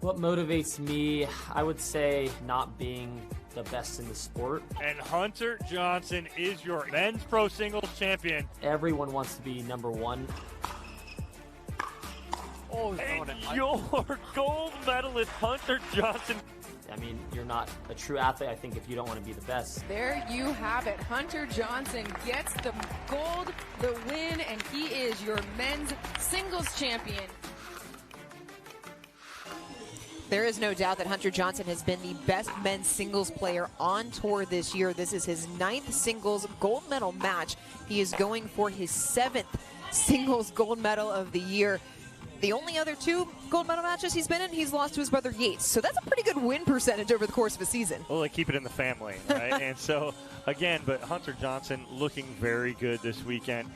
What motivates me, I would say not being the best in the sport. And Hunter Johnson is your men's pro singles champion. Everyone wants to be number one. Oh, and your gold medalist, Hunter Johnson. I mean, you're not a true athlete, I think, if you don't want to be the best. There you have it. Hunter Johnson gets the gold, the win, and he is your men's singles champion. There is no doubt that Hunter Johnson has been the best men's singles player on tour this year. This is his 9th singles gold medal match. He is going for his 7th singles gold medal of the year. The only other 2 gold medal matches he's been in, he's lost to his brother Yates. So that's a pretty good win percentage over the course of a season. Well, they keep it in the family, right? And so, again, but Hunter Johnson looking very good this weekend.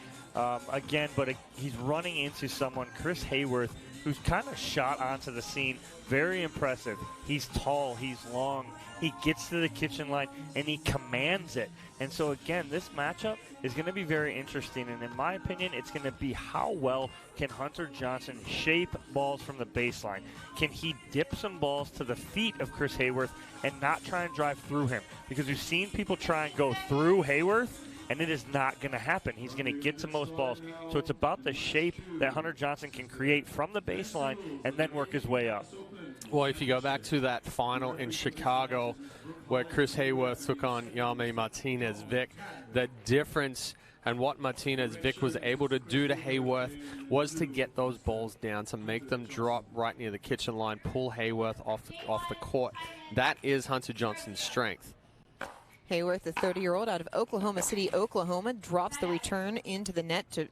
He's running into someone, Chris Haworth, who's kind of shot onto the scene. Very impressive. He's tall, he's long, he gets to the kitchen line, and he commands it. And so, again, this matchup is going to be very interesting. And in my opinion, it's going to be how well can Hunter Johnson shape balls from the baseline. Can he dip some balls to the feet of Chris Haworth and not try and drive through him? Because we've seen people try and go through Haworth, and it is not going to happen. He's going to get to most balls. So it's about the shape that Hunter Johnson can create from the baseline and then work his way up. Well, if you go back to that final in Chicago where Chris Haworth took on Yame Martinez-Vic, the difference and what Martinez-Vic was able to do to Haworth was to get those balls down, to make them drop right near the kitchen line, pull Haworth off the court. That is Hunter Johnson's strength. Haworth, the 30-year-old out of Oklahoma City, Oklahoma, drops the return into the net to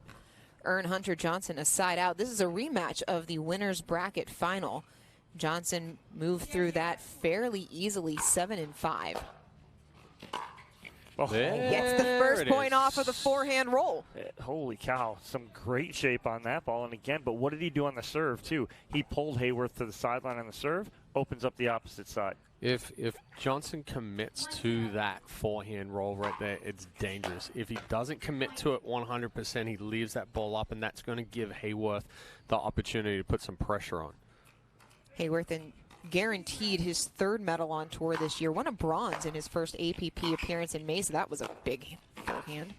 earn Hunter Johnson a side out. This is a rematch of the winner's bracket final. Johnson moved through that fairly easily, 7-5. Oh, gets the first point off of the forehand roll. Holy cow, some great shape on that ball. And again, but what did he do on the serve, too? He pulled Haworth to the sideline on the serve, opens up the opposite side. If Johnson commits to that forehand roll right there, it's dangerous. If he doesn't commit to it 100%, he leaves that ball up, and that's going to give Haworth the opportunity to put some pressure on. Haworth and guaranteed his 3rd medal on tour this year. Won a bronze in his first APP appearance in May, so that was a big forehand.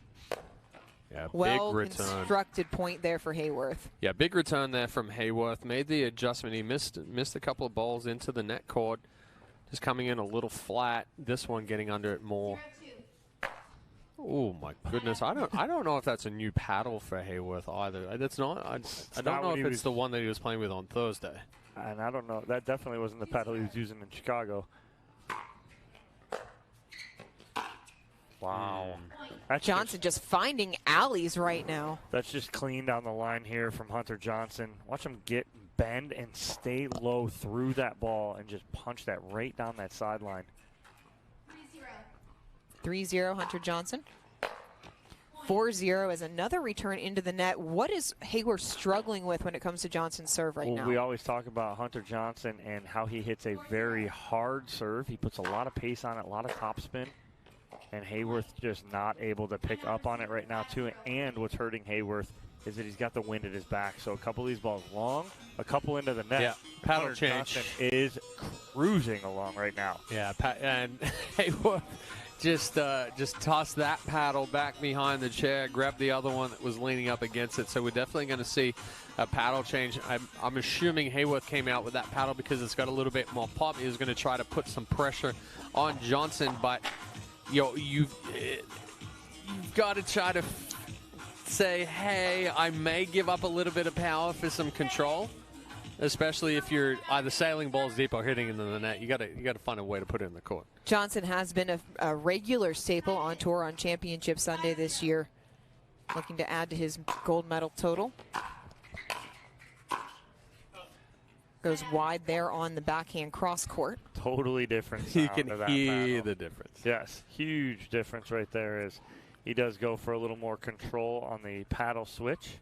Yeah, well big return. Constructed point there for Haworth. Yeah, big return there from Haworth. Made the adjustment. He missed a couple of balls into the net cord. Just coming in a little flat. This one getting under it more. Oh my goodness! I don't know if that's a new paddle for Haworth either. That's not. I don't know if it's the one that he was playing with on Thursday. And I don't know. That definitely wasn't the paddle he was using in Chicago. Wow. Johnson just finding alleys right now. That's just clean down the line here from Hunter Johnson. Watch him bend and stay low through that ball and just punch that right down that sideline. 3-0 Hunter Johnson. 4-0 as another return into the net. What is Haworth struggling with when it comes to Johnson's serve right now? We always talk about Hunter Johnson and how he hits a very hard serve. He puts a lot of pace on it, a lot of topspin. And Haworth just not able to pick up on it right now, too. And what's hurting Haworth is that he's got the wind at his back. So a couple of these balls long, a couple into the net. Yeah, paddle Hunter change. Johnson is cruising along right now. Yeah, and Haworth just tossed that paddle back behind the chair, grabbed the other one that was leaning up against it. So we're definitely going to see a paddle change. I'm assuming Haworth came out with that paddle because it's got a little bit more pop. He was going to try to put some pressure on Johnson, but you've got to try to say, hey, I may give up a little bit of power for some control, especially if you're either sailing balls deep or hitting into the net. You got to find a way to put it in the court. Johnson has been a regular staple on tour on Championship Sunday this year, looking to add to his gold medal total. Goes wide there on the backhand cross court. Totally different. You can hear the difference. Yes, huge difference right there is he does go for a little more control on the paddle switch.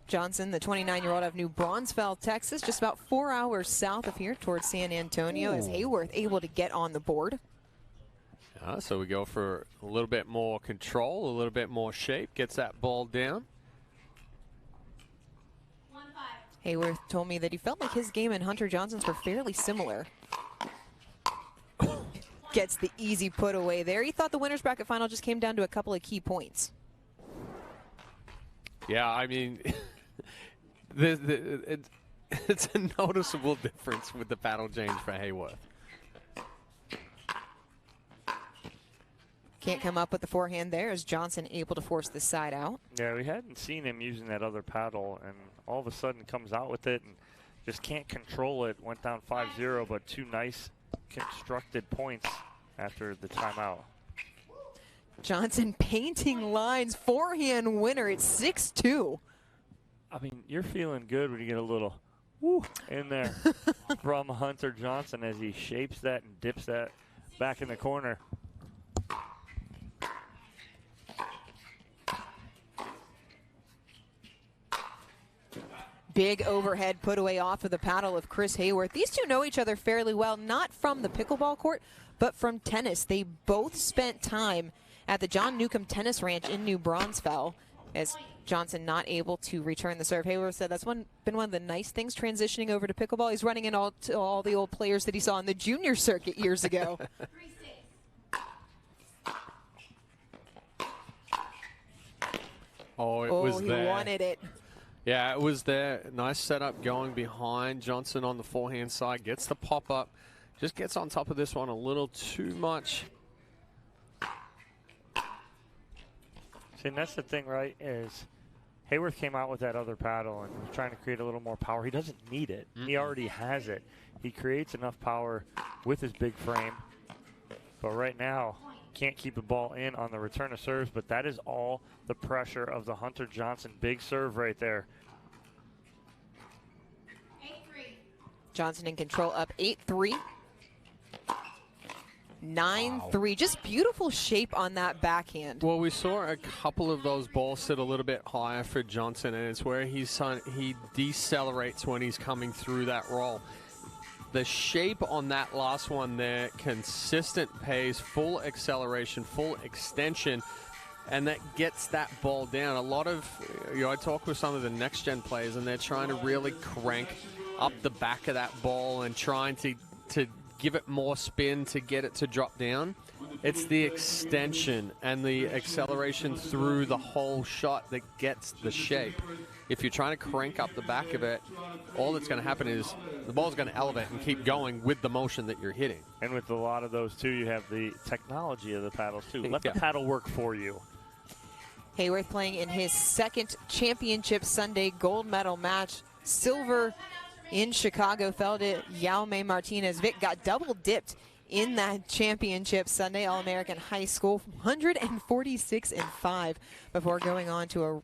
Johnson, the 29-year-old out of New Braunfels, Texas, just about 4 hours south of here towards San Antonio. Is Haworth able to get on the board? So we go for a little bit more control, a little bit more shape, gets that ball down. Haworth told me that he felt like his game and Hunter Johnson's were fairly similar. Gets the easy put away there. He thought the winner's bracket final just came down to a couple of key points. Yeah, I mean, it's a noticeable difference with the paddle change for Haworth. Can't come up with the forehand there as Johnson able to force the side out. Yeah, we hadn't seen him using that other paddle, and all of a sudden comes out with it and just can't control it. Went down 5-0, but 2 nice constructed points after the timeout. Johnson painting lines, forehand winner. It's 6-2. I mean, you're feeling good when you get a little woo in there from Hunter Johnson as he shapes that and dips that back in the corner. Big overhead put away off of the paddle of Chris Haworth. These two know each other fairly well, not from the pickleball court, but from tennis. They both spent time at the John Newcomb Tennis Ranch in New Braunfels, as Johnson not able to return the serve. Haworth said that's been one of the nice things transitioning over to pickleball. He's running in all the old players that he saw on the junior circuit years ago. Oh, it was he there. wanted it. Yeah, it was there. Nice setup going behind. Johnson on the forehand side gets the pop up. Just gets on top of this one a little too much. See, and that's the thing, right, is Haworth came out with that other paddle and was trying to create a little more power. He doesn't need it. He already has it. He creates enough power with his big frame. But right now, can't keep the ball in on the return of serves, but that is all the pressure of the Hunter Johnson big serve right there. Johnson in control, up 8-3. 9-3. Just beautiful shape on that backhand. Well, we saw a couple of those balls sit a little bit higher for Johnson, and it's where he decelerates when he's coming through that roll. The shape on that last one there, consistent pace, full acceleration, full extension, and that gets that ball down. A lot of, I talk with some of the next-gen players, and they're trying to really crank up the back of that ball and trying to give it more spin to get it to drop down. It's the extension and the acceleration through the whole shot that gets the shape. If you're trying to crank up the back of it, all that's going to happen is the ball's going to elevate and keep going with the motion that you're hitting. And with a lot of those, too, you have the technology of the paddles, too. Let the paddle work for you. Haworth playing in his second championship Sunday gold medal match. Silver in Chicago fell to Jaume Martinez. Vic got double dipped in that championship Sunday, All-American High School, 146-5 before going on to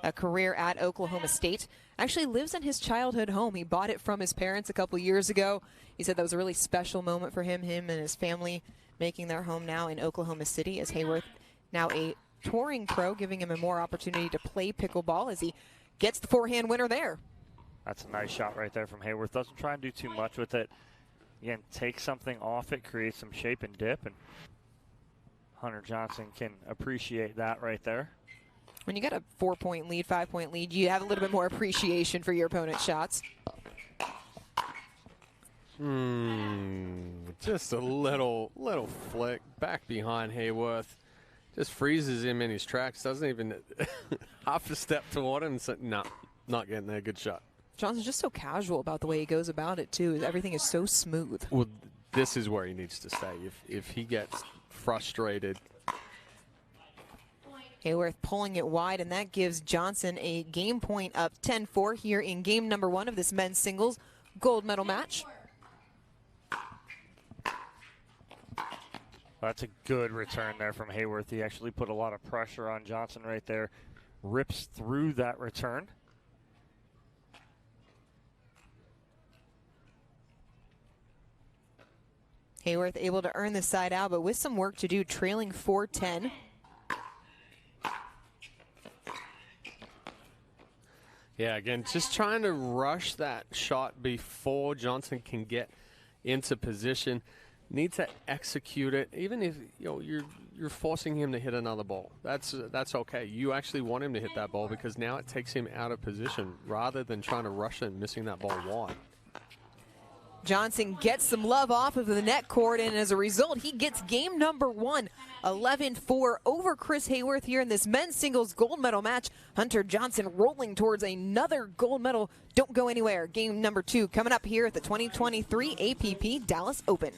a career at Oklahoma State. Actually lives in his childhood home. He bought it from his parents a couple years ago. He said that was a really special moment for him and his family making their home now in Oklahoma City, as Haworth now a touring pro, giving him a more opportunity to play pickleball as he gets the forehand winner there. That's a nice shot right there from Haworth. Doesn't try and do too much with it. Again, take something off it, create some shape and dip, and Hunter Johnson can appreciate that right there. When you get a 4-point lead, 5-point lead, you have a little bit more appreciation for your opponent's shots. Just a little flick back behind Haworth. Just freezes him in his tracks. Doesn't even half a step toward him. So, no, not getting there. Good shot. Johnson's just so casual about the way he goes about it, too. Everything is so smooth. Well, this is where he needs to stay. If he gets frustrated. Haworth pulling it wide, and that gives Johnson a game point up 10-4 here in game number 1 of this men's singles gold medal match. That's a good return there from Haworth. He actually put a lot of pressure on Johnson right there. Rips through that return. Haworth able to earn the side out, but with some work to do, trailing 4-10. Yeah, again, just trying to rush that shot before Johnson can get into position. need to execute it, even if you're forcing him to hit another ball. That's okay. You actually want him to hit that ball because now it takes him out of position rather than trying to rush it and missing that ball wide. Johnson gets some love off of the net court, and as a result, he gets game number 1, 11-4 over Chris Haworth here in this men's singles gold medal match. Hunter Johnson rolling towards another gold medal. Don't go anywhere. Game number 2 coming up here at the 2023 APP Dallas Open.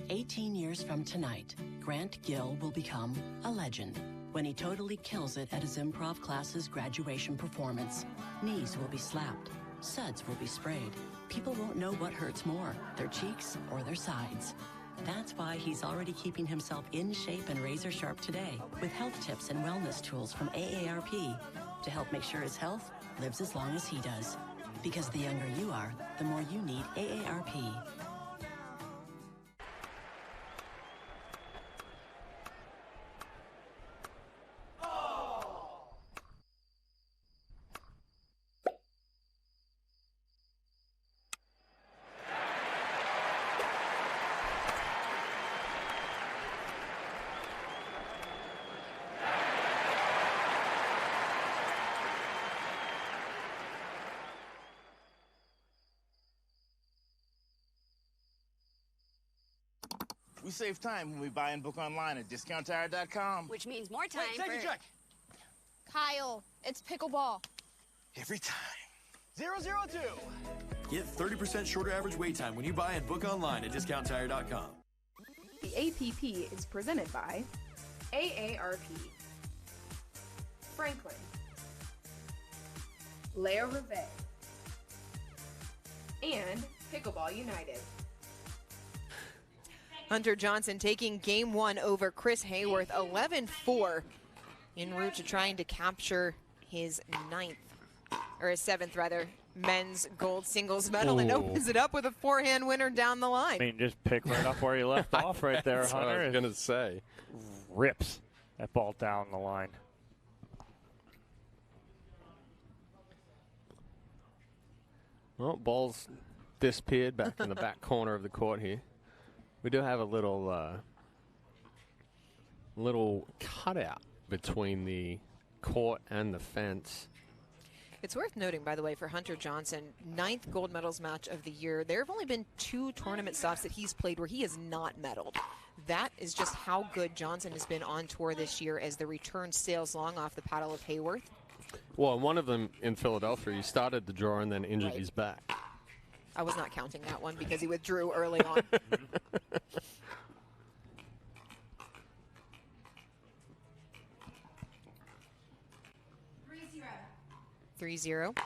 18 years from tonight, Grant Gill will become a legend when he totally kills it at his improv class's graduation performance. Knees will be slapped, suds will be sprayed. People won't know what hurts more, their cheeks or their sides. That's why he's already keeping himself in shape and razor sharp today with health tips and wellness tools from AARP to help make sure his health lives as long as he does. Because the younger you are, the more you need AARP. We save time when we buy and book online at discounttire.com. Which means more time Wait, take a check. Kyle, it's pickleball. Every time. 002. Get 30% shorter average wait time when you buy and book online at discounttire.com. The APP is presented by AARP, Franklin, Leo Rivet, and Pickleball United. Hunter Johnson taking game 1 over Chris Haworth, 11-4, en route to trying to capture his 7th men's gold singles medal. Ooh. And opens it up with a forehand winner down the line. I mean, just pick right up where you left off right there, That's Hunter. what I was going to say. Rips that ball down the line. Well, ball's disappeared back in the back corner of the court here. We do have a little cutout between the court and the fence. It's worth noting, by the way, for Hunter Johnson, 9th gold medals match of the year. There have only been 2 tournament stops that he's played where he has not medaled. That is just how good Johnson has been on tour this year as the return sails long off the paddle of Haworth. Well, one of them in Philadelphia, he started the draw and then injured his back. I was not counting that one because he withdrew early on. 3-0.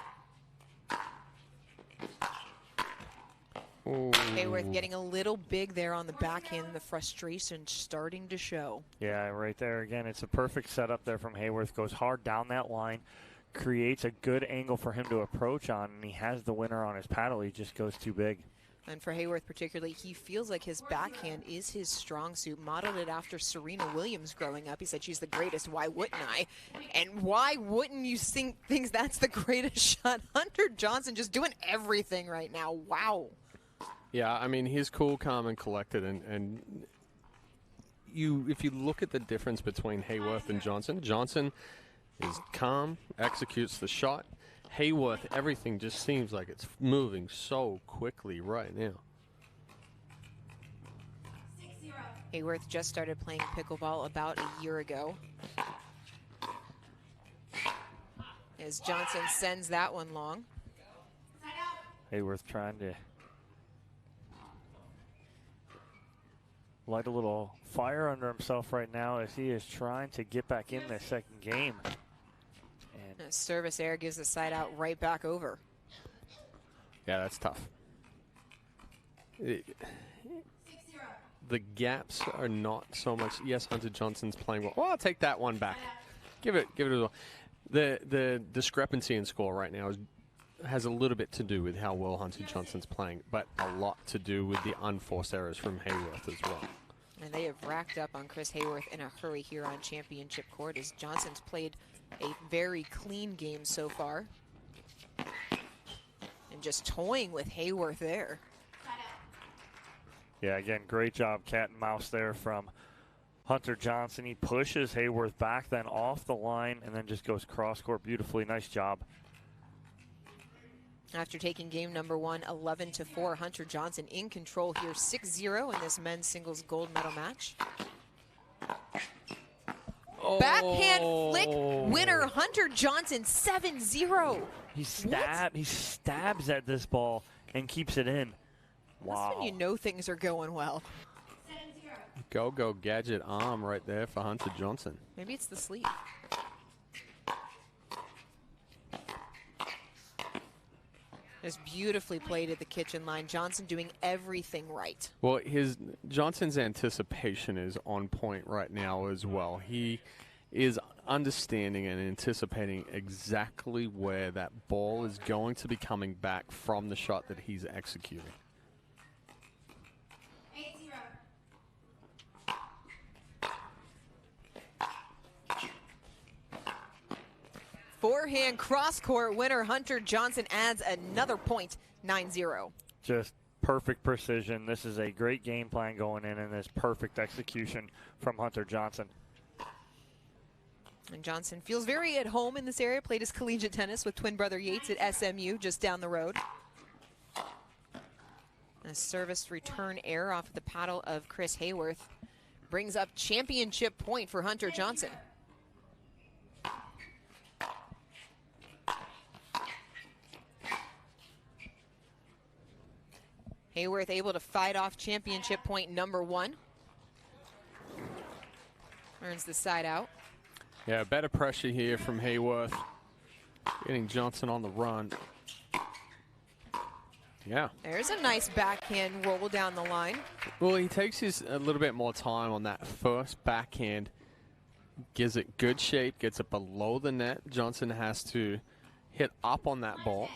Haworth getting a little big there on the backhand, the frustration starting to show. Yeah, right there again. It's a perfect setup there from Haworth. Goes hard down that line, creates a good angle for him to approach on, and he has the winner on his paddle. He just goes too big. And for Haworth particularly, he feels like his backhand is his strong suit. Modeled it after Serena Williams growing up. He said she's the greatest. Why wouldn't I? And why wouldn't you think that's the greatest shot? Hunter Johnson just doing everything right now. Wow. Yeah, I mean, he's cool, calm, and collected. And if you look at the difference between Haworth and Johnson, Johnson is calm, executes the shot. Haworth, everything just seems like it's moving so quickly right now. Haworth just started playing pickleball about a year ago. As Johnson sends that one long. Haworth trying to light a little fire under himself right now as he is trying to get back in the second game. And service error gives the side out right back over. Yeah, that's tough. the gaps are not so much. Yes, Hunter Johnson's playing well. Well, I'll take that one back. Give it as well. The discrepancy in score right now has a little bit to do with how well Hunter Johnson's playing, but a lot to do with the unforced errors from Haworth as well. And they have racked up on Chris Haworth in a hurry here on championship court as Johnson's played a very clean game so far. And just toying with Haworth there. Yeah, again, great job cat and mouse there from Hunter Johnson. He pushes Haworth back, then off the line, and then just goes cross-court beautifully. Nice job. After taking game number 1, 11-4, Hunter Johnson in control here, 6-0 in this men's singles gold medal match. Backhand flick winner, Hunter Johnson, 7-0. He stabs at this ball and keeps it in. Wow. That's when you know things are going well. Go gadget arm right there for Hunter Johnson. Maybe it's the sleeve. Just beautifully played at the kitchen line. Johnson doing everything right. Well, Johnson's anticipation is on point right now as well. He is understanding and anticipating exactly where that ball is going to be coming back from the shot that he's executing. Forehand cross-court winner Hunter Johnson adds another point, 9-0. Just perfect precision. This is a great game plan going in, and this perfect execution from Hunter Johnson. And Johnson feels very at home in this area. Played his collegiate tennis with twin brother Yates at SMU just down the road. A service return error off of the paddle of Chris Haworth brings up championship point for Hunter Johnson. Haworth able to fight off championship point number 1. Earns the side out. Yeah, better pressure here from Haworth. Getting Johnson on the run. Yeah. There's a nice backhand roll down the line. Well, he takes a little bit more time on that first backhand. Gives it good shape, gets it below the net. Johnson has to hit up on that ball.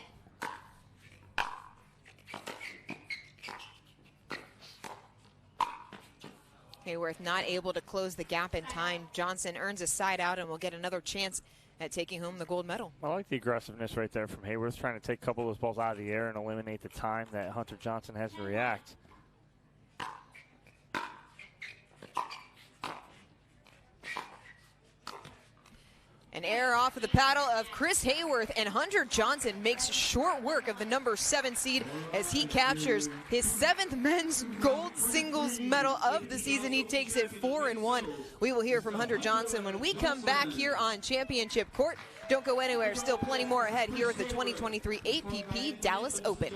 Haworth not able to close the gap in time. Johnson earns a side out and will get another chance at taking home the gold medal. I like the aggressiveness right there from Haworth, trying to take a couple of those balls out of the air and eliminate the time that Hunter Johnson has to react. An error off of the paddle of Chris Haworth, and Hunter Johnson makes short work of the number 7 seed as he captures his 7th men's gold singles medal of the season. He takes it 4-1. We will hear from Hunter Johnson when we come back here on Championship Court. Don't go anywhere. Still plenty more ahead here at the 2023 APP Dallas Open.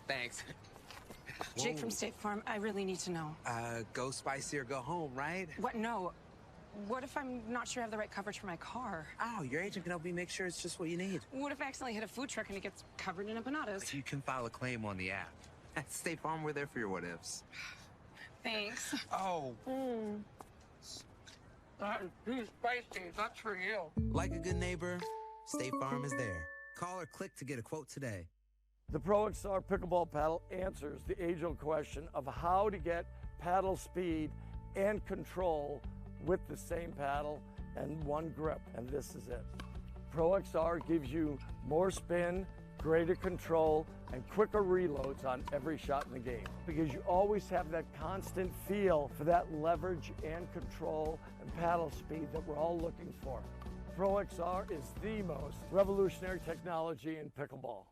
Thanks. Jake from State Farm, I really need to know. Go spicy or go home, right? What? No. What if I'm not sure I have the right coverage for my car? Oh, your agent can help me make sure it's just what you need. What if I accidentally hit a food truck and it gets covered in empanadas? You can file a claim on the app. At State Farm, we're there for your what-ifs. Thanks. Oh. That is too spicy. That's for you. Like a good neighbor, State Farm is there. Call or click to get a quote today. The Pro XR pickleball paddle answers the age-old question of how to get paddle speed and control with the same paddle and one grip, and this is it. Pro XR gives you more spin, greater control, and quicker reloads on every shot in the game because you always have that constant feel for that leverage and control and paddle speed that we're all looking for. Pro XR is the most revolutionary technology in pickleball.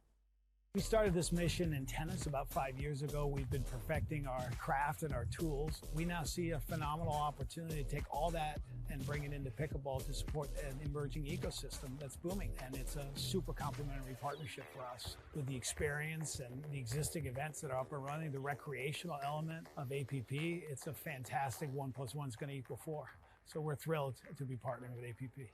We started this mission in tennis about 5 years ago. We've been perfecting our craft and our tools. We now see a phenomenal opportunity to take all that and bring it into pickleball to support an emerging ecosystem that's booming. And it's a super complementary partnership for us with the experience and the existing events that are up and running, the recreational element of APP. It's a fantastic 1 + 1 is going to equal 4. So we're thrilled to be partnering with APP.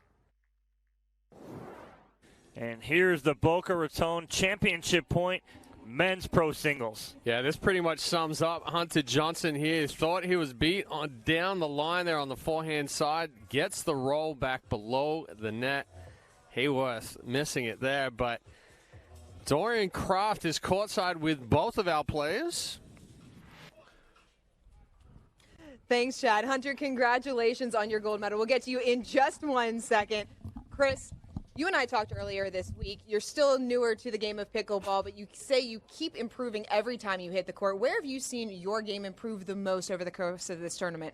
And here's the Boca Raton championship point, men's pro singles. Yeah, this pretty much sums up Hunter Johnson here. Thought he was beat on down the line there on the forehand side. Gets the roll back below the net. Haworth missing it there, but Dorian Kraft is courtside with both of our players. Thanks, Chad. Hunter, congratulations on your gold medal. We'll get to you in just 1 second. Chris, you and I talked earlier this week. You're still newer to the game of pickleball, but you say you keep improving every time you hit the court. Where have you seen your game improve the most over the course of this tournament?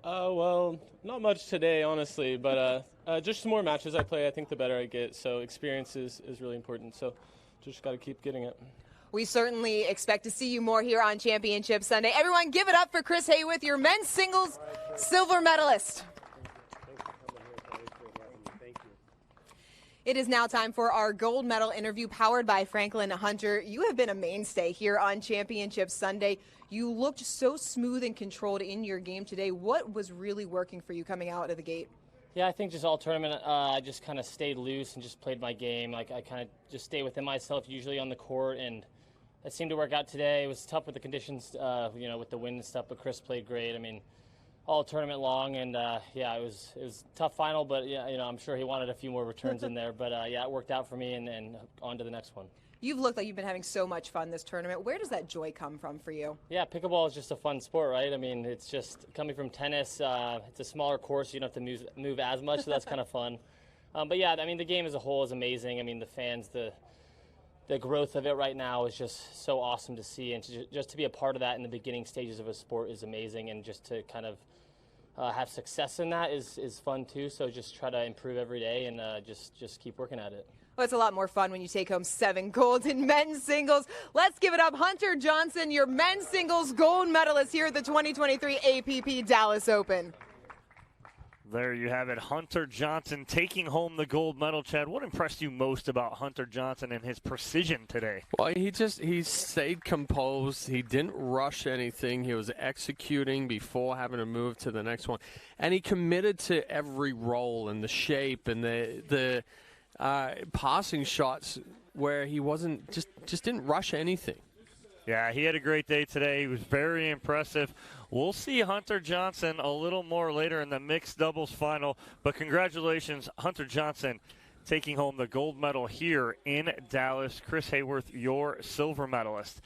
Well, not much today, honestly, but just the more matches I play, I think the better I get. So experience is really important. So just got to keep getting it. We certainly expect to see you more here on Championship Sunday. Everyone, give it up for Chris Haworth, your men's singles silver medalist. It is now time for our gold medal interview powered by Franklin Hunter. You have been a mainstay here on Championship Sunday. You looked so smooth and controlled in your game today. What was really working for you coming out of the gate? Yeah, I think just all tournament, I just kind of stayed loose and just played my game. Like I kind of just stay within myself, usually on the court, and that seemed to work out today. It was tough with the conditions, with the wind and stuff, but Chris played great. I mean, all tournament long, and it was a tough final, but I'm sure he wanted a few more returns in there, but it worked out for me, and on to the next one. You've looked like you've been having so much fun this tournament. Where does that joy come from for you? Yeah, pickleball is just a fun sport, right? I mean, it's just coming from tennis. It's a smaller course, you don't have to move as much, so that's kind of fun. But yeah, I mean, the game as a whole is amazing. I mean, the fans, the growth of it right now is just so awesome to see, and just to be a part of that in the beginning stages of a sport is amazing, and just to kind of have success in that is fun too. So just try to improve every day and just keep working at it. Well, it's a lot more fun when you take home 7 golds in men's singles. Let's give it up. Hunter Johnson, your men's singles gold medalist here at the 2023 APP Dallas Open. There you have it, Hunter Johnson taking home the gold medal. Chad, what impressed you most about Hunter Johnson and his precision today? Well, he stayed composed. He didn't rush anything. He was executing before having to move to the next one. And he committed to every roll and the shape and the passing shots where he wasn't just didn't rush anything. Yeah, he had a great day today. He was very impressive. We'll see Hunter Johnson a little more later in the mixed doubles final. But congratulations, Hunter Johnson, taking home the gold medal here in Dallas. Chris Haworth, your silver medalist.